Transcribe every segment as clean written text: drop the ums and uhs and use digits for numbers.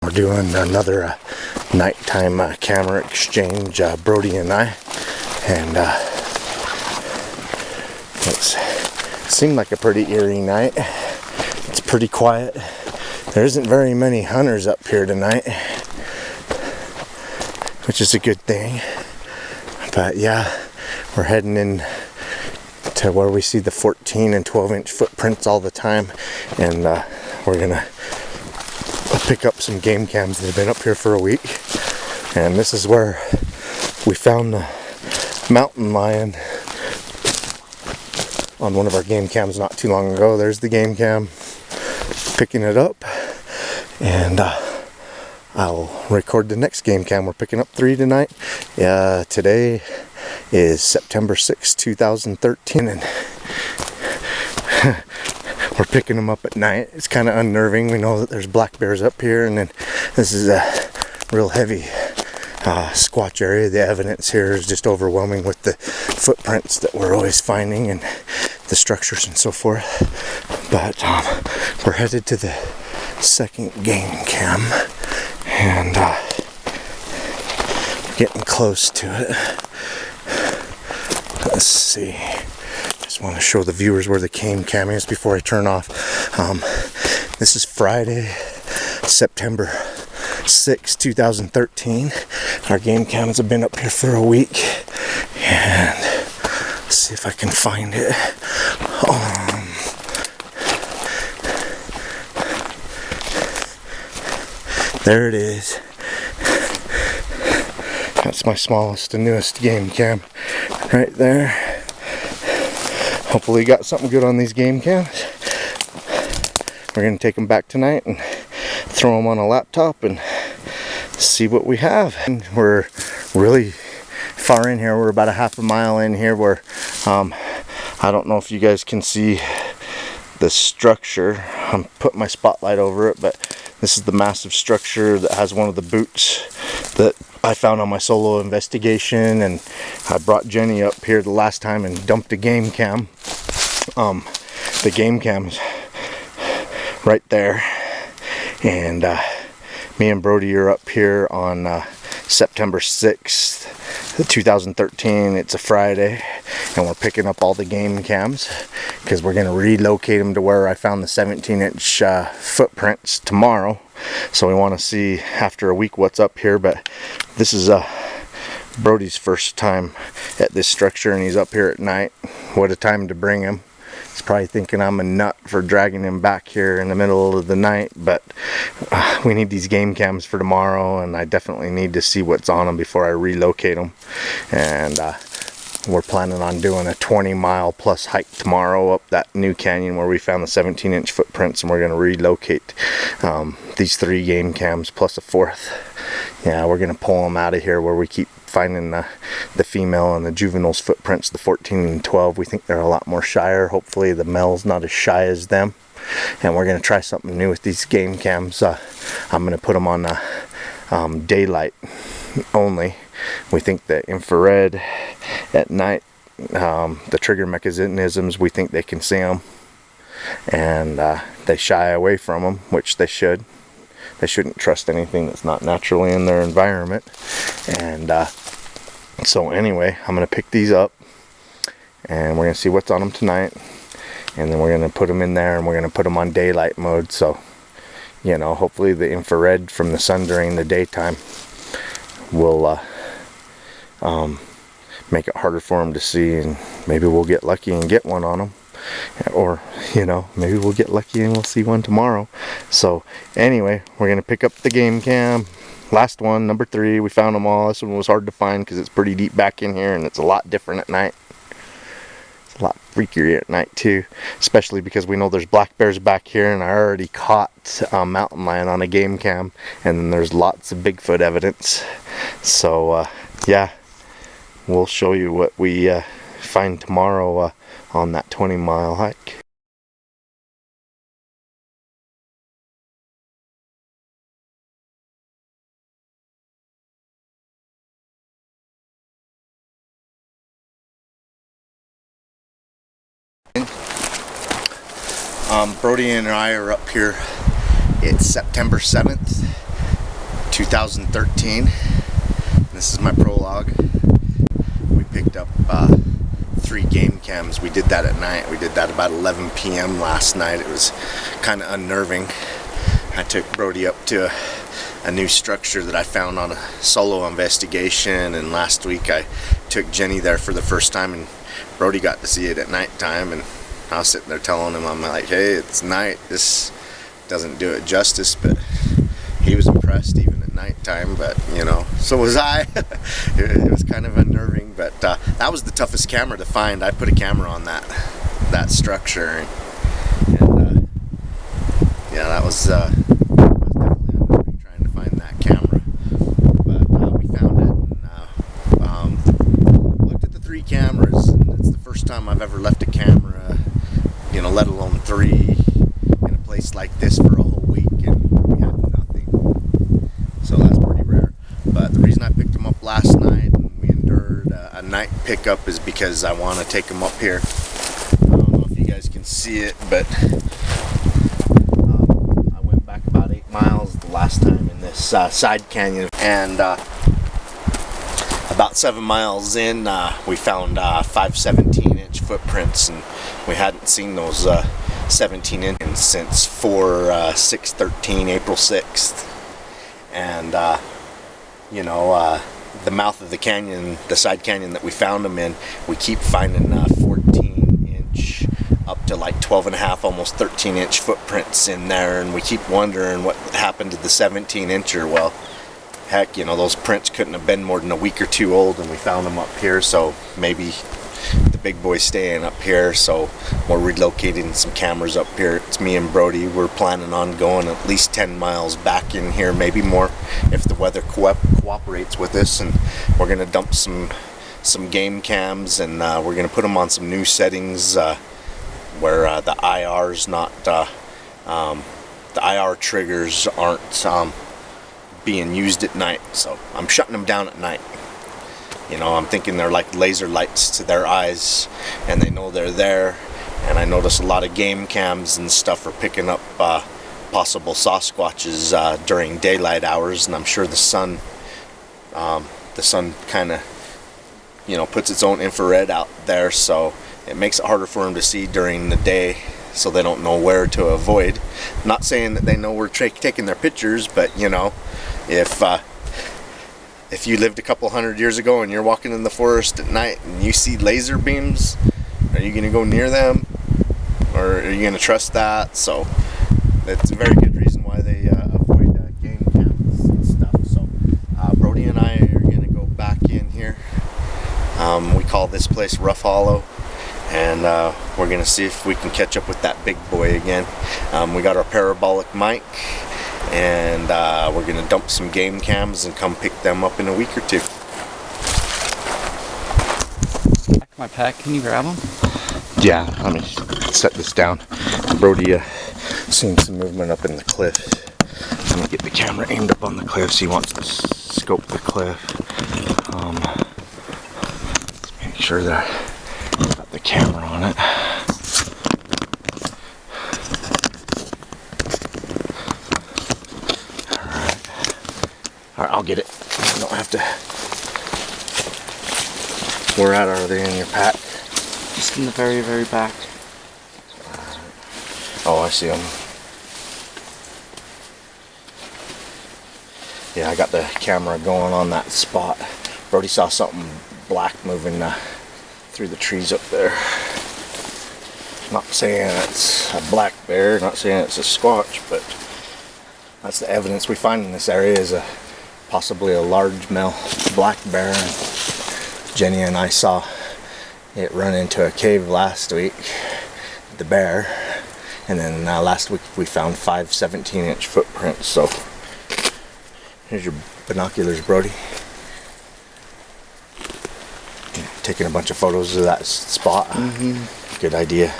We're doing another nighttime camera exchange, Brody and I, and it seemed like a pretty eerie night. It's pretty quiet. There isn't very many hunters up here tonight, which is a good thing. But yeah, we're heading in to where we see the 14 and 12-inch footprints all the time, and we're gonna pick up some game cams that have been up here for a week. And this is where we found the mountain lion on one of our game cams not too long ago. There's the game cam picking it up, and I'll record the next game cam. We're picking up 3 tonight. Today is September 6, 2013, and we're picking them up at night. It's kind of unnerving. We know that there's black bears up here, and then this is a real heavy squatch area. The evidence here is just overwhelming with the footprints that we're always finding and the structures and so forth. But we're headed to the second game cam, and getting close to it. Let's see. Just want to show the viewers where the game cam is before I turn off. This is Friday, September 6, 2013. Our game cams have been up here for a week, and let's see if I can find it. There it is. That's my smallest and newest game cam right there. Hopefully you got something good on these game cams. We're going to take them back tonight and throw them on a laptop and see what we have. And we're really far in here. We're about a half a mile in here where I don't know if you guys can see the structure. I'm putting my spotlight over it, but this is the massive structure that has one of the boots that I found on my solo investigation, and I brought Jenny up here the last time and dumped a game cam. The game cam's right there, and me and Brody are up here on September 6th, 2013. It's a Friday, and we're picking up all the game cams because we're going to relocate them to where I found the 17-inch footprints tomorrow. So we want to see after a week what's up here. But this is Brody's first time at this structure, and he's up here at night. What a time to bring him. He's probably thinking I'm a nut for dragging him back here in the middle of the night, but we need these game cams for tomorrow, and I definitely need to see what's on them before I relocate them. And we're planning on doing a 20-mile plus hike tomorrow up that new canyon where we found the 17-inch footprints, and we're going to relocate these 3 game cams plus a 4th. Yeah, we're going to pull them out of here where we keep finding the female and the juvenile's footprints, the 14 and 12. We think they're a lot more shyer. Hopefully the male's not as shy as them. And we're going to try something new with these game cams. I'm going to put them on daylight only. We think the infrared at night, the trigger mechanisms, we think they can see them, and they shy away from them, which they should. They shouldn't trust anything that's not naturally in their environment. And so anyway, I'm going to pick these up, and we're going to see what's on them tonight, and then we're going to put them in there, and we're going to put them on daylight mode. So, you know, hopefully the infrared from the sun during the daytime will make it harder for them to see, and maybe we'll get lucky and get one on them. Or, you know, maybe we'll get lucky and we'll see one tomorrow. So anyway, we're going to pick up the game cam. Last one, number 3, we found them all. This one was hard to find because it's pretty deep back in here, and it's a lot different at night. It's a lot freakier at night too, especially because we know there's black bears back here, and I already caught a mountain lion on a game cam, and then there's lots of Bigfoot evidence. So yeah, we'll show you what we find tomorrow on that 20-mile hike. Brody and I are up here. It's September 7th, 2013. This is my prologue. We picked up 3 game cams. We did that at night. We did that about 11 p.m. last night. It was kind of unnerving. I took Brody up to a new structure that I found on a solo investigation, and last week I took Jenny there for the first time, and Brody got to see it at night time, and I was sitting there telling him, I'm like, hey, it's night, this doesn't do it justice, but he was impressed even at night time, but you know, so was I. It was kind of unnerving, but that was the toughest camera to find. I put a camera on that structure, and yeah, that was definitely unnerving trying to find that camera, but we found it, and looked at the 3 cameras, and it's the first time I've ever left a camera, you know, let alone 3, in a place like this for a whole week, and we had nothing. So that's pretty rare. But the reason I picked them up last night and we endured a night pickup is because I want to take them up here. I don't know if you guys can see it, but I went back about 8 miles the last time in this side canyon, and about 7 miles in, we found 5 17-inch footprints, and we hadn't seen those 17-inch since 4/6/13, April 6th. And you know, the mouth of the canyon, the side canyon that we found them in, we keep finding 14-inch up to like 12.5, almost 13-inch footprints in there, and we keep wondering what happened to the 17-incher. Well, heck, you know, those prints couldn't have been more than a week or 2 old, and we found them up here, so maybe the big boy's staying up here, so we're relocating some cameras up here. It's me and Brody. We're planning on going at least 10 miles back in here, maybe more if the weather cooperates with us, and we're gonna dump some game cams, and we're gonna put them on some new settings where the IR's not the IR triggers aren't being used at night, so I'm shutting them down at night. You know, I'm thinking they're like laser lights to their eyes, and they know they're there. And I notice a lot of game cams and stuff are picking up possible Sasquatches during daylight hours, and I'm sure the sun kind of, you know, puts its own infrared out there, so it makes it harder for them to see during the day, so they don't know where to avoid. Not saying that they know we're taking their pictures, but you know, if you lived a couple hundred years ago and you're walking in the forest at night and you see laser beams, are you going to go near them, or are you going to trust that? So that's a very good reason why they avoid game cams and stuff. So Brody and I are going to go back in here. We call this place Rough Hollow, and we're going to see if we can catch up with that big boy again. We got our parabolic mic, and we're going to dump some game cams and come pick them up in a week or 2. My pack, can you grab them? Yeah, let me set this down. Brody seeing some movement up in the cliff. I'm going to get the camera aimed up on the cliffs. He wants to scope the cliff. Let's make sure that I got the camera on it. Alright, I'll get it. I don't have to. Where at are they in your pack? Just in the very, very back. Oh, I see them. Yeah, I got the camera going on that spot. Brody saw something black moving through the trees up there. Not saying it's a black bear, not saying it's a squatch, but that's the evidence we find in this area, is possibly a large male black bear. And Jenny and I saw it run into a cave last week, the bear, and then last week we found 5 17-inch footprints. So here's your binoculars, Brody. Taking a bunch of photos of that spot. Good idea.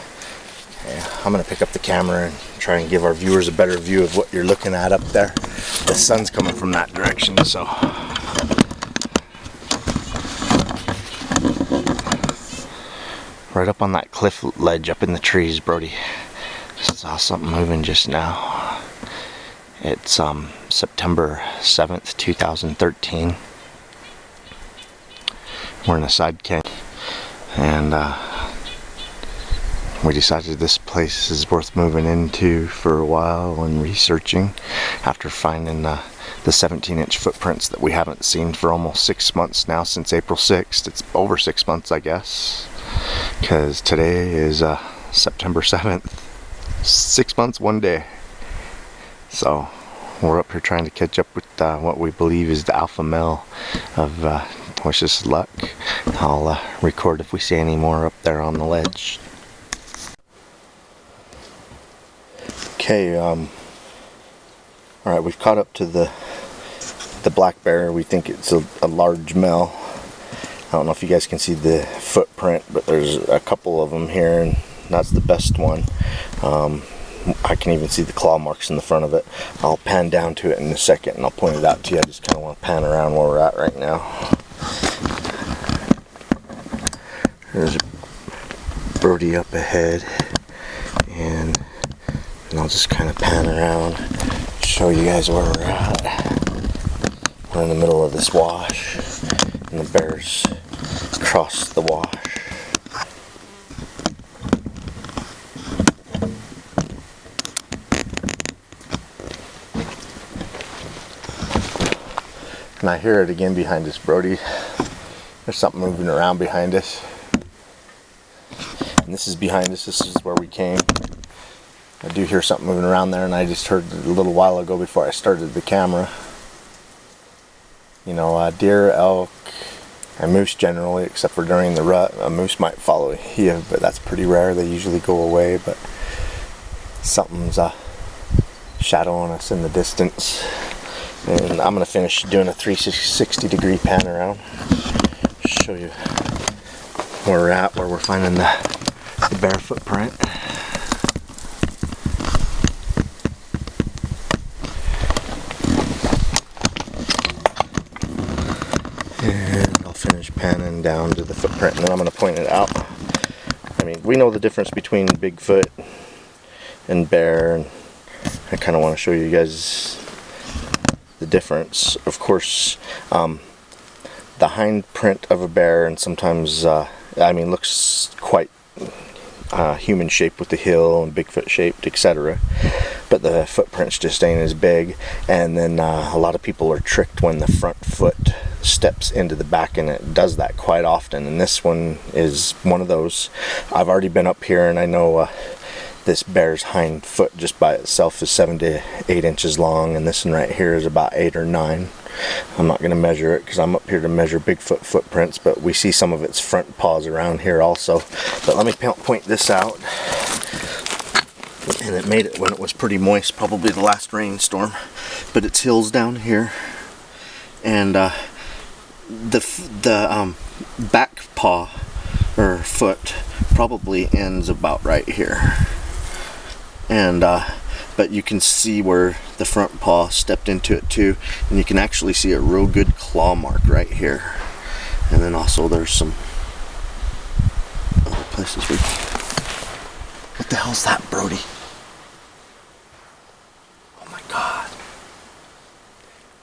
Okay, I'm gonna pick up the camera and try and give our viewers a better view of what you're looking at up there. The sun's coming from that direction, so right up on that cliff ledge up in the trees, Brody. Just saw something moving just now, It's September 7th, 2013. We're in a side canyon, and we decided this place is worth moving into for a while and researching after finding the 17-inch footprints that we haven't seen for almost 6 months now, since April 6th. It's over 6 months, I guess, because today is September 7th. 6 months, 1 day. So we're up here trying to catch up with what we believe is the alpha male of wish us luck. I'll record if we see any more up there on the ledge. Okay, alright, we've caught up to the black bear. We think it's a large male. I don't know if you guys can see the footprint, but there's a couple of them here, and that's the best one. I can even see the claw marks in the front of it. I'll pan down to it in a second and I'll point it out to you. I just kind of want to pan around where we're at right now. There's a birdie up ahead, and I'll just kind of pan around, show you guys where we're at. We're in the middle of this wash, and the bears cross the wash. And I hear it again behind us, Brody. There's something moving around behind us. And this is behind us. This is where we came. I do hear something moving around there, and I just heard it a little while ago before I started the camera. You know, deer, elk, and moose generally, except for during the rut. A moose might follow you, but that's pretty rare. They usually go away, but something's shadowing us in the distance. And I'm going to finish doing a 360 degree pan around. Show you where we're at, where we're finding the bear footprint. And I'll finish panning down to the footprint, and then I'm going to point it out. I mean, we know the difference between Bigfoot and bear, and I kind of want to show you guys the difference. Of course, the hind print of a bear, and sometimes I mean, looks quite human shaped with the heel and Bigfoot shaped, etc. But the footprints just ain't as big. And then a lot of people are tricked when the front foot steps into the back, and it does that quite often. And this one is one of those. I've already been up here, and I know this bear's hind foot just by itself is 7 to 8 inches long, and this one right here is about 8 or 9. I'm not going to measure it because I'm up here to measure Bigfoot footprints, but we see some of its front paws around here also. But let me point this out. And it made it when it was pretty moist, probably the last rainstorm. But its hill's down here, and the back paw or foot probably ends about right here. And but you can see where the front paw stepped into it too, and you can actually see a real good claw mark right here. And then also there's some other places where... What the hell's that, Brody? Oh my god.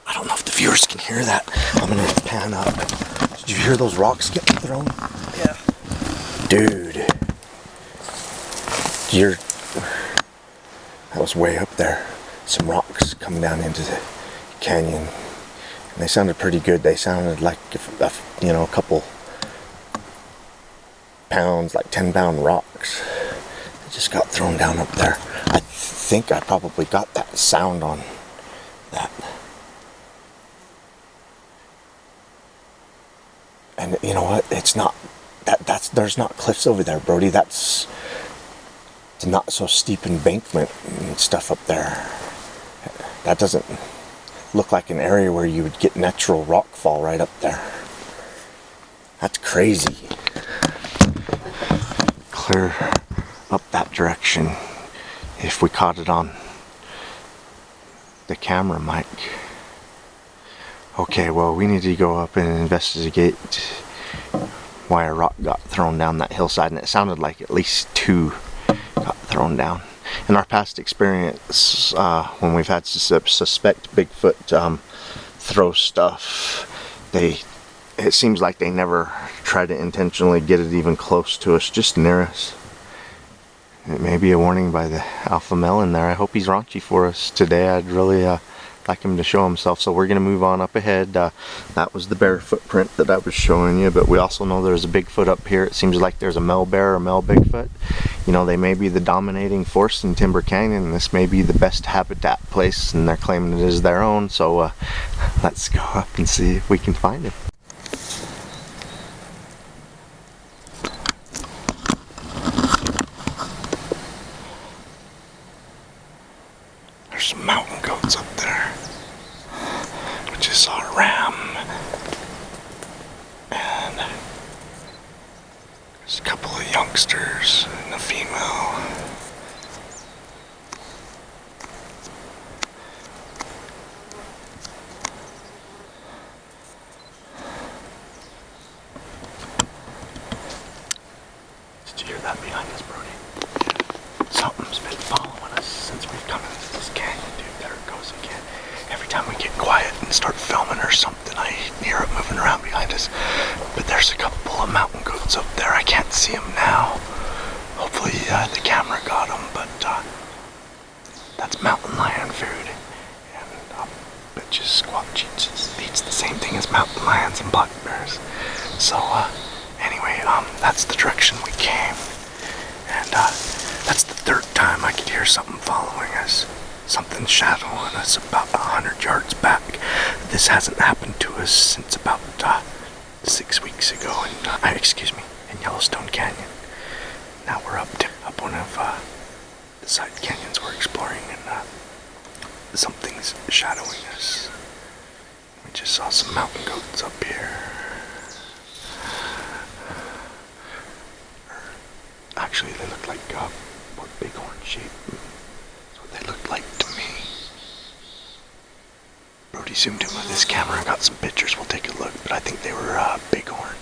I don't know if the viewers can hear that. I'm gonna pan up. Did you hear those rocks getting thrown? Yeah. Dude. That was way up there. Some rocks coming down into the canyon. And they sounded pretty good. They sounded like, you know, a couple pounds, like 10-pound rocks. They just got thrown down up there. I think I probably got that sound on that. And you know what? It's not, there's not cliffs over there, Brody. That's not so steep embankment and stuff up there. That doesn't look like an area where you would get natural rock fall right up there. That's crazy. Clear up that direction if we caught it on the camera mic. Okay, well, we need to go up and investigate why a rock got thrown down that hillside, and it sounded like at least 2 got thrown down. in our past experience, when we've had to suspect Bigfoot throw stuff, it seems like they never try to intentionally get it even close to us, just near us. It may be a warning by the alpha male in there. I hope he's raunchy for us today. I'd really like him to show himself. So we're going to move on up ahead. That was the bear footprint that I was showing you, but we also know there's a Bigfoot up here. It seems like there's a male bear or male Bigfoot. You know, they may be the dominating force in Timber Canyon. This may be the best habitat place, and they're claiming it is their own. So let's go up and see if we can find him. There's some mountain goats up there. We just saw a ram. And there's a couple of youngsters and a female. Did you hear that behind us, Brody? Something's been following us since we've come into this canyon, dude. There it goes again. Every time we get quiet and start filming or something, I hear it moving around behind us. But there's a couple of mountain goats up there. I can't see them now. Hopefully the camera got them, but that's mountain lion food. And I bet you Sasquatch eats the same thing as mountain lions and black bears. So anyway, that's the direction we came. And that's the third time I could hear something following us. Something shadowing us about 100 yards back. This hasn't happened to us since about 6 weeks ago in Yellowstone Canyon. Now we're up one of the side canyons we're exploring, and something's shadowing us. We just saw some mountain goats up here. Actually, they look like more bighorn shape. That's what they looked like to me. Brody zoomed in with his camera and got some pictures. We'll take a look, but I think they were bighorn.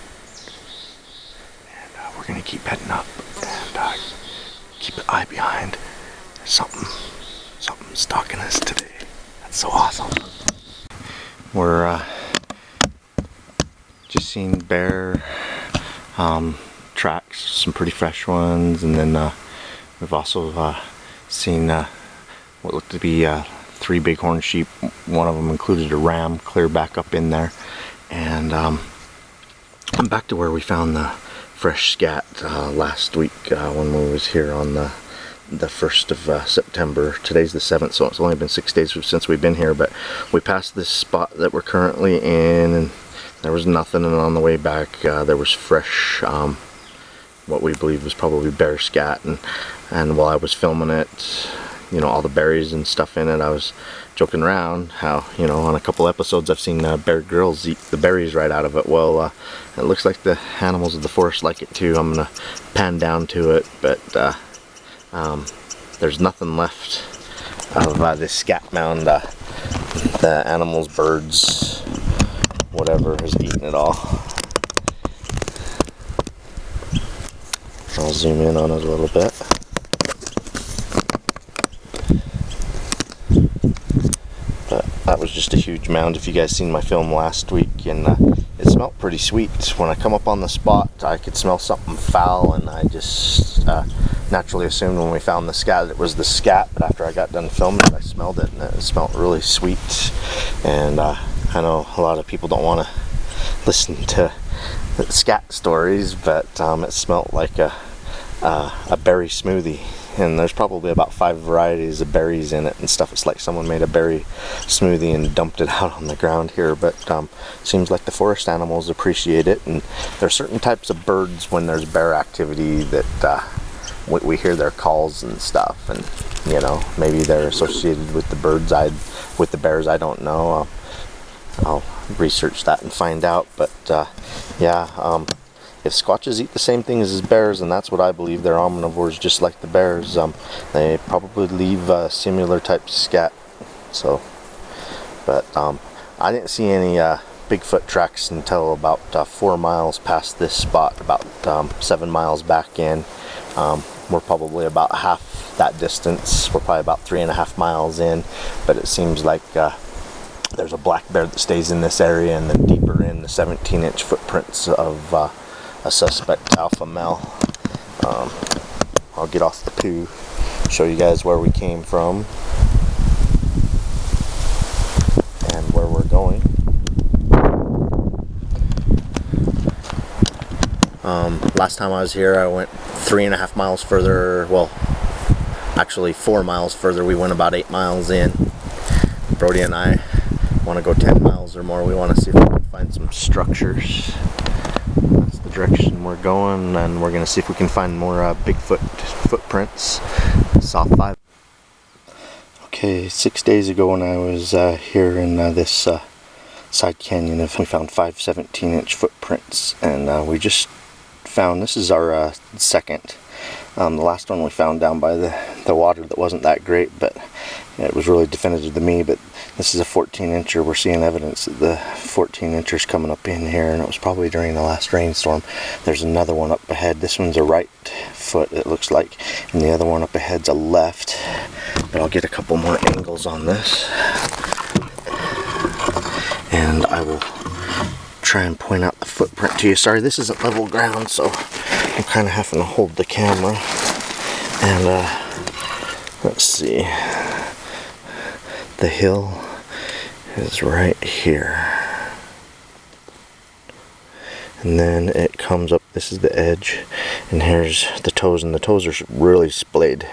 And we're gonna keep heading up and keep an eye behind. There's something stalking us today. That's so awesome. We're just seeing bear tracks, some pretty fresh ones, and then we've also seen what looked to be 3 bighorn sheep. One of them included a ram clear back up in there. And I'm back to where we found the fresh scat last week when we was here on the 1st of September. Today's the 7th, so it's only been 6 days since we've been here, but we passed this spot that we're currently in, and there was nothing, and on the way back there was fresh what we believe was probably bear scat, and while I was filming it, you know, all the berries and stuff in it, I was joking around how, you know, on a couple episodes I've seen Bear Grylls eat the berries right out of it. Well, it looks like the animals of the forest like it too. I'm gonna pan down to it, but there's nothing left of this scat mound. The animals, birds, whatever has eaten it all. I'll zoom in on it a little bit. But that was just a huge mound. If you guys seen my film last week, and it smelled pretty sweet. When I come up on the spot, I could smell something foul, and I just naturally assumed when we found the scat it was the scat. But after I got done filming it, I smelled it, and it smelled really sweet. And I know a lot of people don't want to listen to scat stories, but it smelled like a berry smoothie, and there's probably about 5 varieties of berries in it and stuff. It's like someone made a berry smoothie and dumped it out on the ground here, but seems like the forest animals appreciate it. And there's certain types of birds when there's bear activity that we hear their calls and stuff, and you know, maybe they're associated with the birds, with the bears, I don't know. I'll research that and find out, but yeah, if squatches eat the same thing as bears, and that's what I believe, they're omnivores just like the bears, they probably leave similar types of scat. So, but I didn't see any Bigfoot tracks until about 4 miles past this spot, about 7 miles back in. We're probably about half that distance. We're probably about 3.5 miles in, but it seems like there's a black bear that stays in this area, and then deeper in the 17-inch footprints of a suspect alpha male. I'll get off the poo, show you guys where we came from and where we're going. Last time I was here, I went 3.5 miles further. Well, actually 4 miles further. We went about 8 miles in. Brody and I want to go 10 miles or more. We want to see if we can find some structures. That's the direction we're going, and we're going to see if we can find more Bigfoot footprints. South 5. Okay, 6 days ago when I was here in this side canyon, we found 5 17-inch footprints, and we just found, this is our second. The last one we found down by the water that wasn't that great, but it was really definitive to me. But this is a 14-incher. We're seeing evidence that the 14-incher's coming up in here, and it was probably during the last rainstorm. There's another one up ahead. This one's a right foot, it looks like, and the other one up ahead's a left. But I'll get a couple more angles on this, and I will try and point out the footprint to you. Sorry, this isn't level ground, so I'm kind of having to hold the camera. And let's see, the hill is right here, and then it comes up. This is the edge, and here's the toes, and the toes are really splayed,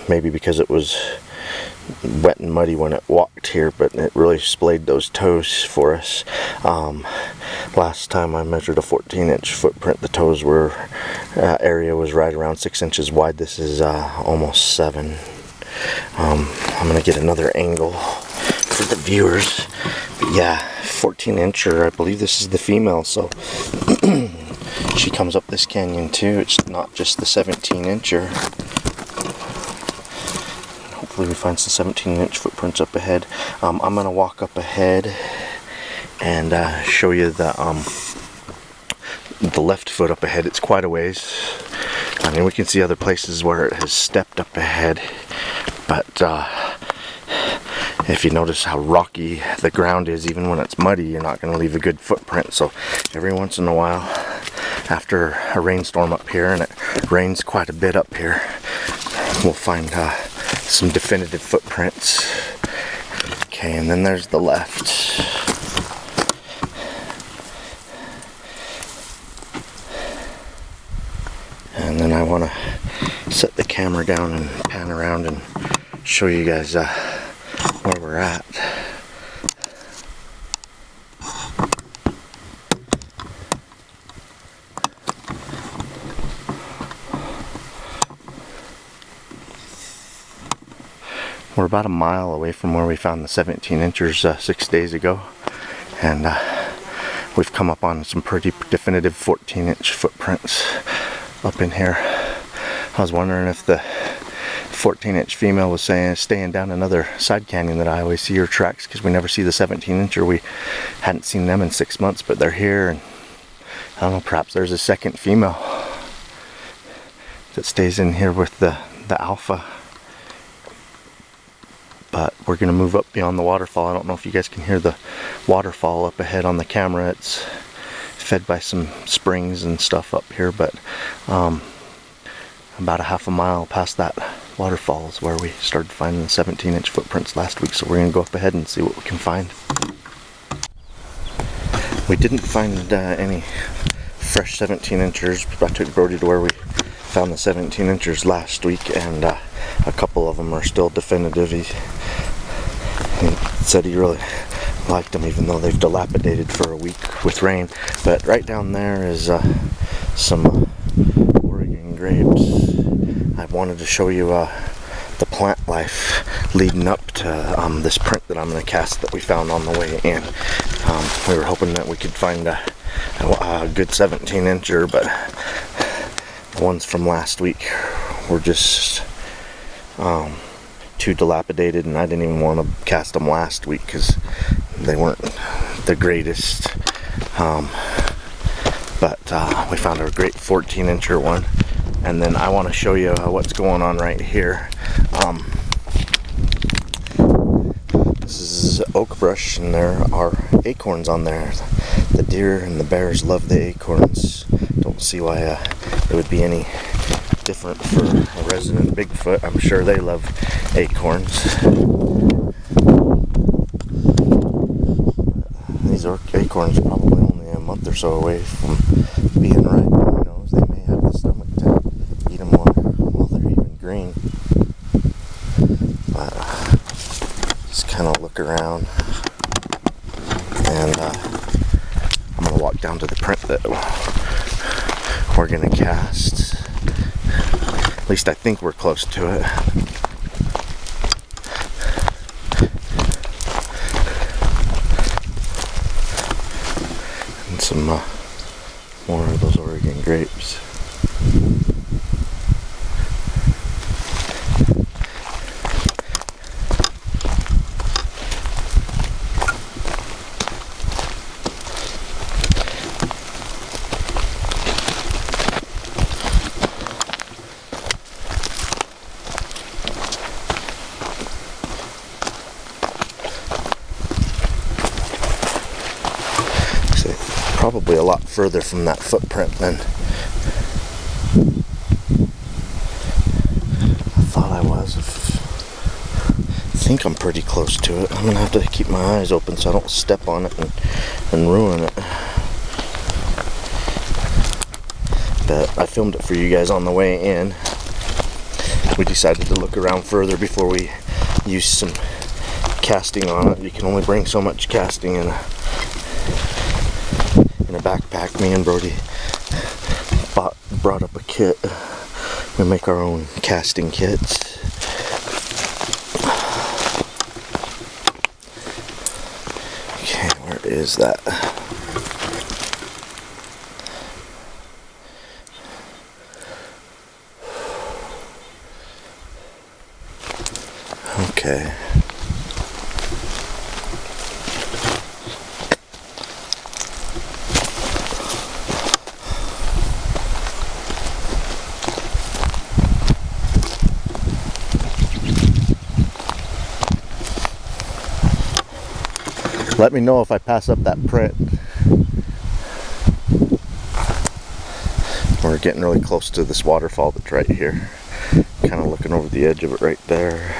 maybe because it was wet and muddy when it walked here, but it really splayed those toes for us. Last time I measured a 14-inch footprint, the toes were area was right around 6 inches wide. This is almost 7. I'm gonna get another angle for the viewers. But yeah, 14-incher. I believe this is the female, so she comes up this canyon too. It's not just the 17-incher. Hopefully we find some 17-inch footprints up ahead. I'm gonna walk up ahead and show you the left foot up ahead. It's quite a ways. I mean, we can see other places where it has stepped up ahead, but if you notice how rocky the ground is, even when it's muddy, you're not going to leave a good footprint. So every once in a while, after a rainstorm up here, and it rains quite a bit up here, we'll find some definitive footprints. Okay, and then there's the left. And then I want to set the camera down and pan around and show you guys where we're at. We're about a mile away from where we found the 17-inchers 6 days ago, and we've come up on some pretty definitive 14-inch footprints up in here. I was wondering if the 14-inch female was staying down another side canyon that I always see her tracks, because we never see the 17-incher. We hadn't seen them in 6 months, but they're here, and I don't know, perhaps there's a second female that stays in here with the alpha. But we're going to move up beyond the waterfall. I don't know if you guys can hear the waterfall up ahead on the camera. It's fed by some springs and stuff up here, but about a half a mile past that waterfall is where we started finding the 17-inch footprints last week. So we're going to go up ahead and see what we can find. We didn't find any fresh 17-inchers. I took Brody to where we found the 17-inchers last week, and a couple of them are still definitive. He said he really liked them, even though they've dilapidated for a week with rain. But right down there is some Oregon grapes. I wanted to show you the plant life leading up to this print that I'm going to cast that we found on the way in. We were hoping that we could find a good 17-incher, but the ones from last week were just too dilapidated, and I didn't even want to cast them last week because they weren't the greatest. But we found a great 14-incher one, And then I want to show you what's going on right here. This is oak brush, and there are acorns on there. The deer and the bears love the acorns. Don't see why it would be any different for a resident Bigfoot. I'm sure they love acorns. These acorns are probably only a month or so away from being ripe. Who knows? They may have the stomach to eat them while they're even green. But just kind of look around, and I'm gonna walk down to the print that we're gonna cast. At least I think we're close to it. And some more of those Oregon grapes. Probably a lot further from that footprint than I thought I was. I think I'm pretty close to it. I'm gonna have to keep my eyes open so I don't step on it and ruin it. But I filmed it for you guys on the way in. We decided to look around further before we use some casting on it. You can only bring so much casting in a backpack. Me and Brody brought up a kit. We make our own casting kits. Okay, where is that? Okay. Let me know if I pass up that print. We're getting really close to this waterfall that's right here. Kind of looking over the edge of it right there.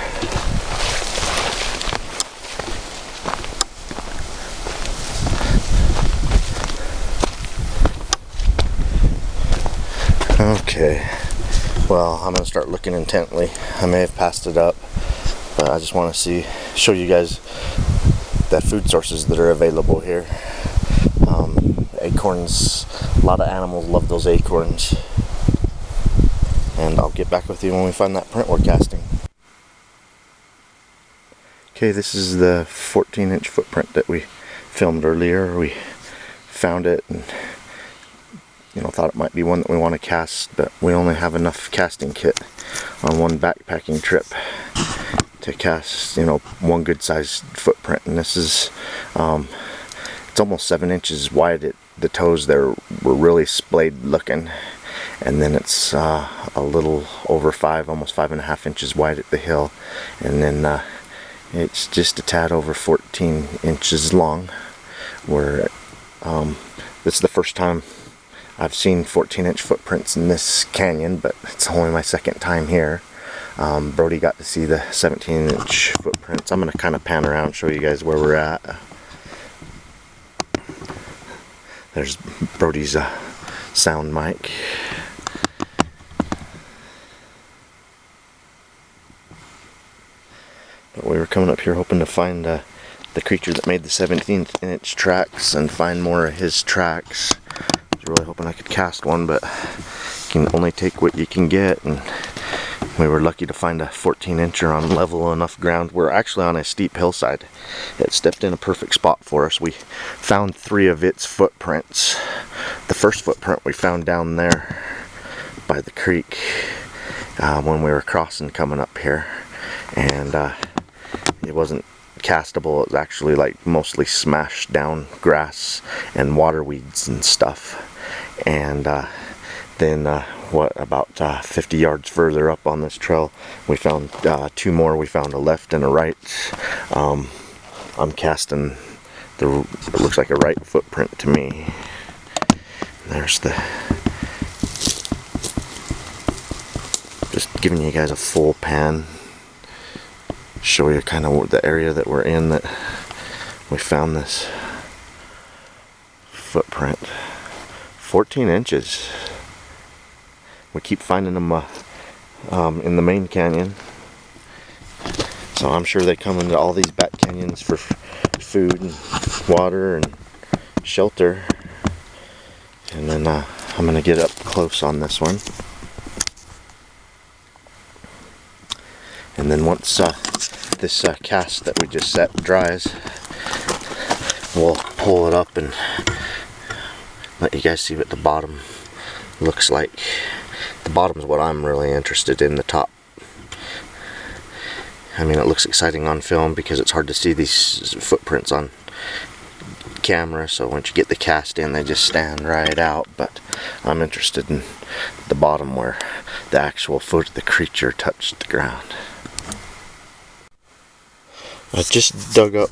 Okay, well, I'm going to start looking intently. I may have passed it up, but I just want to show you guys the food sources that are available here. Acorns, a lot of animals love those acorns. And I'll get back with you when we find that print we're casting. Okay, this is the 14-inch footprint that we filmed earlier. We found it and thought it might be one that we want to cast, but we only have enough casting kit on one backpacking trip to cast, one good sized footprint. And this is, it's almost 7 inches wide. The toes there were really splayed looking, and then it's a little over 5, almost 5.5 inches wide at the hill, and then it's just a tad over 14 inches long. Where this is the first time I've seen 14-inch footprints in this canyon, but it's only my second time here. Brody got to see the 17-inch footprints. I'm going to kind of pan around and show you guys where we're at. There's Brody's sound mic. But we were coming up here hoping to find the creature that made the 17-inch tracks and find more of his tracks. I was really hoping I could cast one, but you can only take what you can get, and we were lucky to find a 14-incher on level enough ground. We're actually on a steep hillside. It stepped in a perfect spot for us. We found 3 of its footprints. The first footprint we found down there by the creek when we were crossing coming up here, and it wasn't castable. It was actually like mostly smashed down grass and water weeds and stuff. And then about 50 yards further up on this trail, we found 2 more. We found a left and a right. I'm casting it looks like a right footprint to me. There's just giving you guys a full pan, show you kind of the area that we're in, that we found this footprint. 14 inches. We keep finding them in the main canyon, so I'm sure they come into all these back canyons for food and water and shelter. And then I'm going to get up close on this one, and then once this cast that we just set dries, we'll pull it up and let you guys see what the bottom looks like. The bottom is what I'm really interested in. The top, I mean, it looks exciting on film because it's hard to see these footprints on camera, so once you get the cast in, they just stand right out. But I'm interested in the bottom, where the actual foot of the creature touched the ground. I just dug up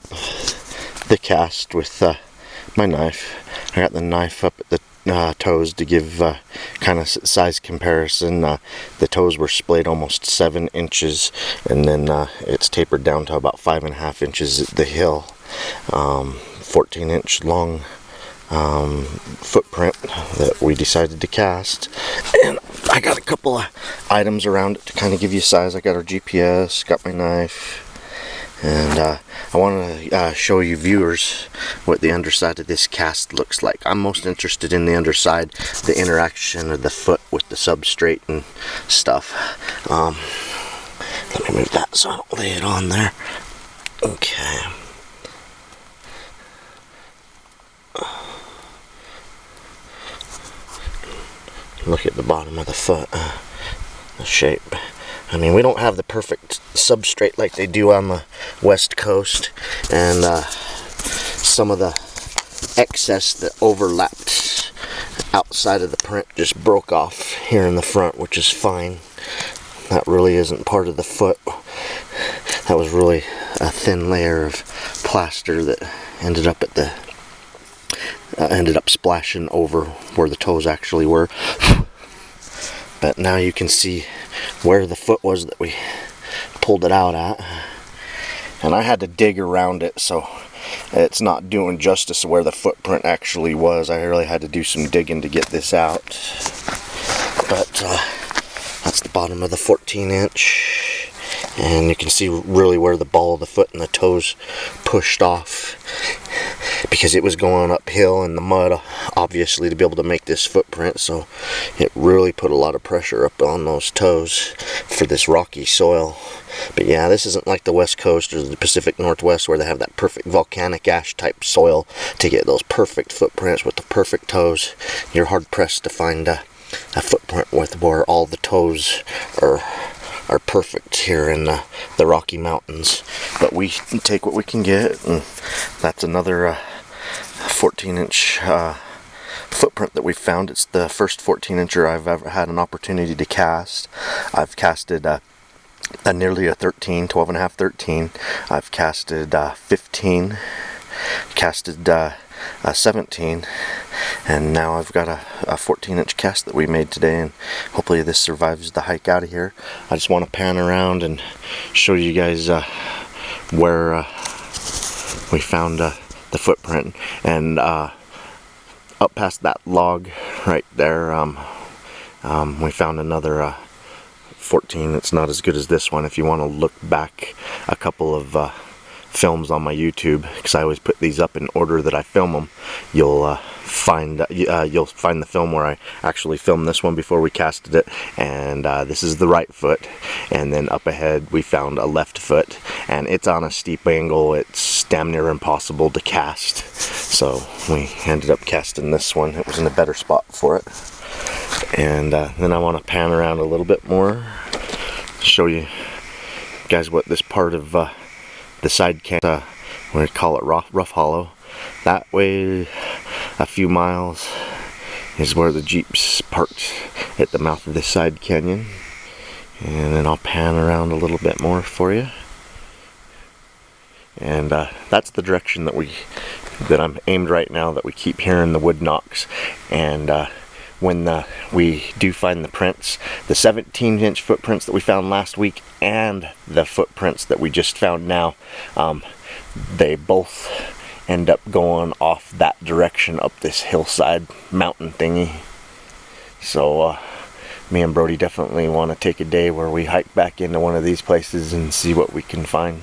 the cast with my knife. I got the knife up at the toes to give kind of size comparison. The toes were splayed almost 7 inches, and then it's tapered down to about 5.5 inches at the heel. 14-inch long footprint that we decided to cast, and I got a couple of items around it to kind of give you size. I got our GPS, got my knife, and I want to show you viewers what the underside of this cast looks like. I'm most interested in the underside, the interaction of the foot with the substrate and stuff. Let me move that so I don't lay it on there. Okay. Look at the bottom of the foot, the shape. I mean, we don't have the perfect substrate like they do on the West Coast, and some of the excess that overlapped outside of the print just broke off here in the front, which is fine. That really isn't part of the foot. That was really a thin layer of plaster that ended up at the ended up splashing over where the toes actually were. But now you can see where the foot was that we pulled it out at, and I had to dig around it, so it's not doing justice to where the footprint actually was. I really had to do some digging to get this out. But that's the bottom of the 14-inch, and you can see really where the ball of the foot and the toes pushed off, because it was going uphill in the mud, obviously, to be able to make this footprint. So it really put a lot of pressure up on those toes for this rocky soil. But yeah, this isn't like the West Coast or the Pacific Northwest, where they have that perfect volcanic ash type soil to get those perfect footprints with the perfect toes. You're hard pressed to find a footprint with where all the toes are perfect here in the Rocky Mountains. But we take what we can get, and that's another 14-inch footprint that we found. It's the first 14-incher I've ever had an opportunity to cast. I've casted nearly a 13, 12.5, 13. I've casted 15, casted 17, and now I've got a 14-inch cast that we made today, and hopefully this survives the hike out of here. I just want to pan around and show you guys where we found the footprint, and up past that log right there, we found another 14. It's not as good as this one. If you want to look back a couple of films on my YouTube, because I always put these up in order that I film them, you'll find the film where I actually filmed this one before we casted it, and this is the right foot, and then up ahead we found a left foot, and it's on a steep angle. It's damn near impossible to cast, so we ended up casting this one. It was in a better spot for it. And then I want to pan around a little bit more, show you guys what this part of the side canyon, we call it Rough Hollow. That way a few miles is where the Jeep's parked at the mouth of this side canyon. And then I'll pan around a little bit more for you. And that's the direction that I'm aimed right now, that we keep hearing the wood knocks. And when we do find the prints, the 17-inch footprints that we found last week and the footprints that we just found now, they both end up going off that direction up this hillside mountain thingy. So me and Brody definitely want to take a day where we hike back into one of these places and see what we can find.